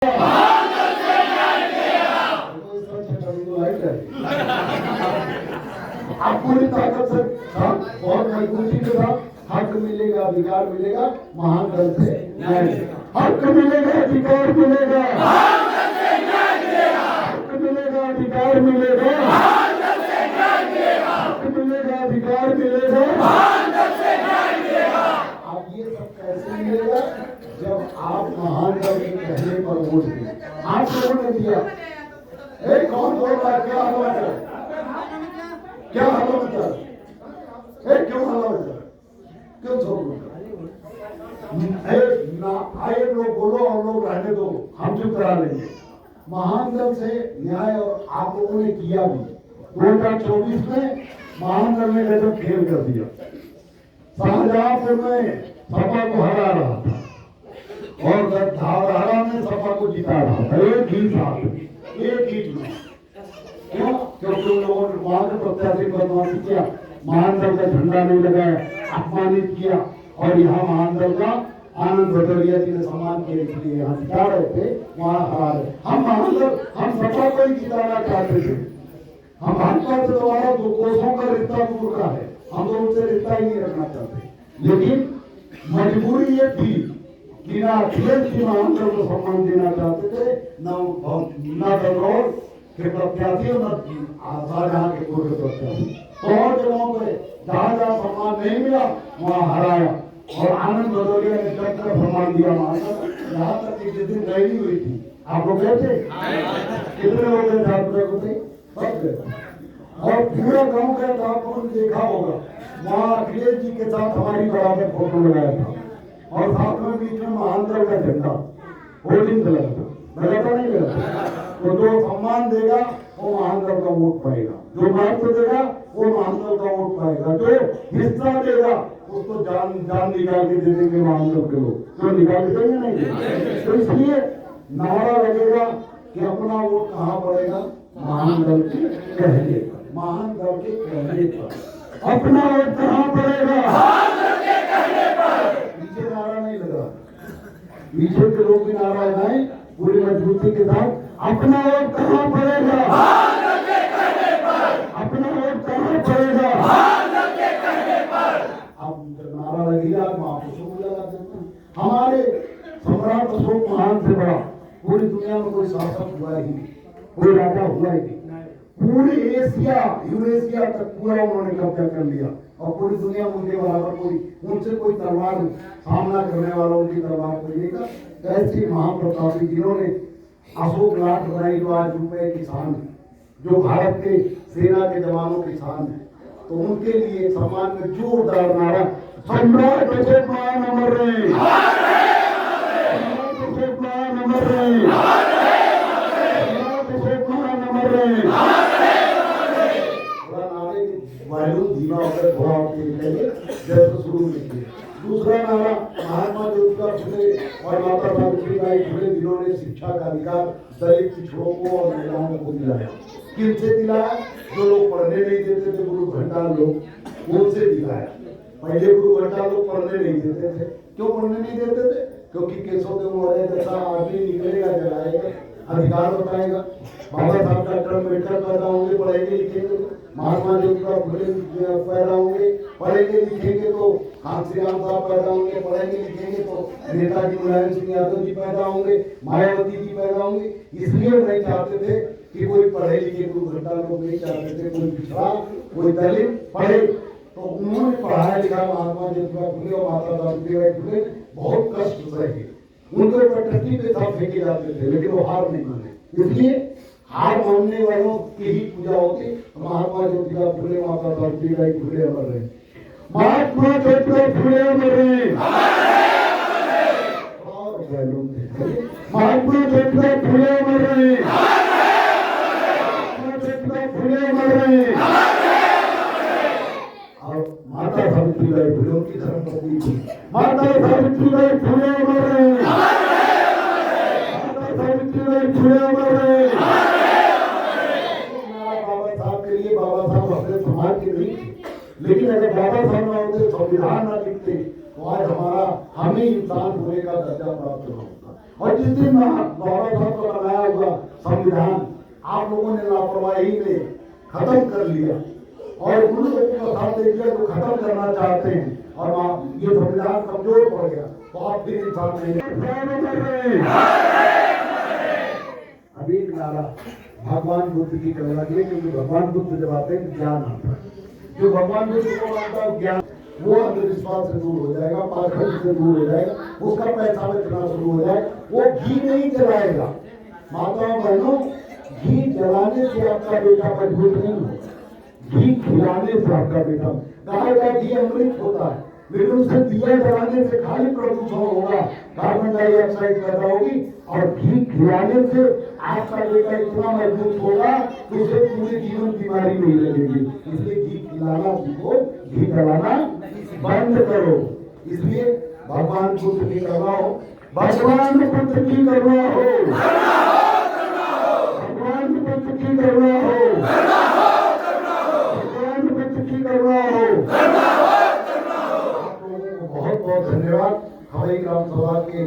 आप पूरी ताकत से बहुत मजबूती के साथ हक मिलेगा, अधिकार मिलेगा, महान दल से न्याय हक मिलेगा, अधिकार मिलेगा, हक मिलेगा, अधिकार मिलेगा, हक मिलेगा, अधिकार मिलेगा। अब ये सब कैसे मिलेगा? जब आप महान दल के कहने पर वोट दिए। आप लोगों ने दिया, कौन बोल रहा है? क्या हालत है? क्या हालत है? क्यों हालत है? क्यों छोड़ आए लोग बोलो और लोग रहने दो, हम चुप करा लेंगे। महान दल से न्याय और आप लोगों ने किया भी। 2024 में महान दल ने गजब खेल कर दिया। शाहजहांपुर में सपा को हरा रहा था और धारहरा में सपा को जिता रहा था। एक ही साथ, एक ही चुनाव। क्यों? क्योंकि उन लोगों ने वहां के प्रत्याशी बदमाशी किया, महान दल का झंडा नहीं लगाया, अपमानित किया। और यहाँ महान दल का आनंद भदौरिया जी ने सम्मान किया, इसलिए यहाँ जिता रहे थे, वहाँ हार। हम महान दल, हम सपा को ही जिताना चाहते थे। हम भाजपा से दोबारा 2 कोसों का रिश्ता दूर का है, हम तो उनसे रिश्ता ही नहीं रखना चाहते। लेकिन मजबूरी ये थी कि ना अखिलेश जी महान दल को सम्मान देना चाहते थे, न बंगलौर के प्रत्याशी, न शाहजहां के पूर्व प्रत्याशी। और जगहों पे जहाँ जहाँ सम्मान नहीं मिला वहाँ हराया। और आनंद भदौरिया ने जब तक सम्मान दिया महाराज, यहाँ तक कि जिस दिन रैली हुई थी, आप लोग गए थे? कितने लोग गए थे? आप लोग थे? सब गए। और पूरा गांव गया था, आपको देखा होगा, वहाँ अखिलेश जी के साथ हमारी बराबर फोटो लगाया था और साथ में बीच में महान दल का झंडा होर्डिंग लगा था। लगा था नहीं लगा? तो जो सम्मान देगा वो महान दल का वोट पाएगा, जो महत्व देगा वो महान दल का वोट पाएगा, जो हिस्सा देगा उसको जान निकाल के दे देंगे महान दल के लोग। तो निकाल के देंगे नहीं? तो इसलिए नारा लगेगा कि अपना वोट कहाँ पड़ेगा? महान दल के कहने पर, महान दल के कहने पर अपना वोट कहाँ पड़ेगा? पीछे नारा नहीं लगा, पीछे के लोग भी नारा लगाए पूरी मजबूती के साथ, अपना वोट कहाँ पड़ेगा? अपना वोट कहाँ पड़ेगा? अब नारा लगेगा, आप अशोक लगा देते हैं। हमारे सम्राट अशोक महान से बड़ा पूरी दुनिया में कोई शासक हुआ ही नहीं, कोई राजा हुआ ही नहीं। पूरी एशिया, यूरेशिया तक पूरा उन्होंने कब्जा कर लिया और पूरी दुनिया में उनके बराबर कोई, उनसे कोई तलवार सामना करने वाला उनकी तलवार को लेगा। ऐसे महाप्रतापी जिन्होंने अशोक लाट बनाई, जो आज रुपए किसान है, जो भारत के सेना के जवानों के शान है, तो उनके लिए सम्मान में जोरदार नारा, सम्राट अशोक महान अमर रहे, सम्राट अशोक महान अमर रहे, सम्राट अशोक महान अमर रहे। वायु धीमा होकर थोड़ा जैसे शुरू में किया। दूसरा नारा महात्मा ज्योतिबा फुले और माता सावित्रीबाई फुले, जिन्होंने शिक्षा का अधिकार दलित पिछड़ों को और महिलाओं को दिलाया। किनसे दिलाया? जो लोग पढ़ने नहीं देते थे, गुरु घंटा लोग, उनसे दिलाया। पहले गुरु घंटा लोग पढ़ने नहीं देते थे। क्यों पढ़ने नहीं देते थे? क्योंकि केशव देव मौर्य जैसा आदमी निकलेगा, जलाएगा, अधिकार बताएगा। बाबा साहब डॉक्टर अम्बेडकर पैदा होंगे, पढ़ेंगे लिखेंगे, महात्मा ज्योतिबा फुले पैदा होंगे, पढ़ेंगे लिखेंगे तो कांशीराम साहब पैदा होंगे, पढ़ेंगे लिखेंगे तो नेताजी मुलायम सिंह यादव जी पैदा होंगे, मायावती जी पैदा होंगे। इसलिए नहीं चाहते थे कि कोई पढ़े लिखे गुरु घंटा लोग नहीं चाहते थे कोई पिछड़ा, कोई दलित पढ़े। तो उन्होंने पढ़ाया लिखा महात्मा ज्योतिबा फुले और माता सावित्रीबाई फुले बहुत कष्ट सहे। उनके ऊपर टट्टी पे साथ फेंके जाते थे, लेकिन वो हार नहीं माने। इसलिए हार मानने वालों की ही पूजा होती। महात्मा ज्योतिबा फुले, माता सावित्रीबाई फुले अमर रहे, महात्मा ज्योतिबा फुले अमर रहे। और महात्मा ज्योतिबा फुले अमर रहे, महात्मा ज्योतिबा फुले अमर रहे। और माता सावित्रीबाई फुले उनकी धर्मपत्नी थी। माता सावित्रीबाई फुले अमर रहे, माता सावित्रीबाई फुले अमर रहे। बाबा साहब अपने समाज के नहीं, लेकिन अगर बाबा साहब ना होते, संविधान ना लिखते, तो आज हमें इंसान होने का दर्जा प्राप्त न होता। और जिस दिन भारत रत्न बनाया हुआ संविधान आप लोगों ने लापरवाही में खत्म कर लिया और उन लोगों का साथ दे दिया जो खत्म करना चाहते हैं और ये संविधान कमजोर पड़ गया तो आप फिर इंसान नहीं। अभी एक नारा भगवान बुद्ध की कहने लगे क्योंकि भगवान बुद्ध जब आते हैं ज्ञान आता है। जो भगवान बुद्ध को मानता है ज्ञान वो अंधविश्वास से दूर हो जाएगा, पाखंड से दूर हो जाएगा, उसका पैसा बचना शुरू हो जाएगा, वो घी नहीं जलाएगा। माताओं बहनों, घी जलाने से आपका बेटा मजबूत नहीं होगा, घी खिलाने से आपका बेटा। गाय का घी अमृत होता है लेकिन उसे दिया जलाने से खाली प्रदूषण होगा, कार्बन डाइऑक्साइड पैदा होगी। और घी खिलाने से आपका बेटा इतना मजबूत होगा कि उसे पूरे जीवन बीमारी नहीं लगेगी। इसलिए घी खिलाना सीखो, घी जलाना बंद करो। इसलिए भगवान बुद्ध की करना हो, भगवान बुद्ध की करना हो, भगवान बुद्ध की करना हो, भगवान बुद्ध की करना हो। आप लोगों को बहुत बहुत धन्यवाद। हमारी ग्राम सभा के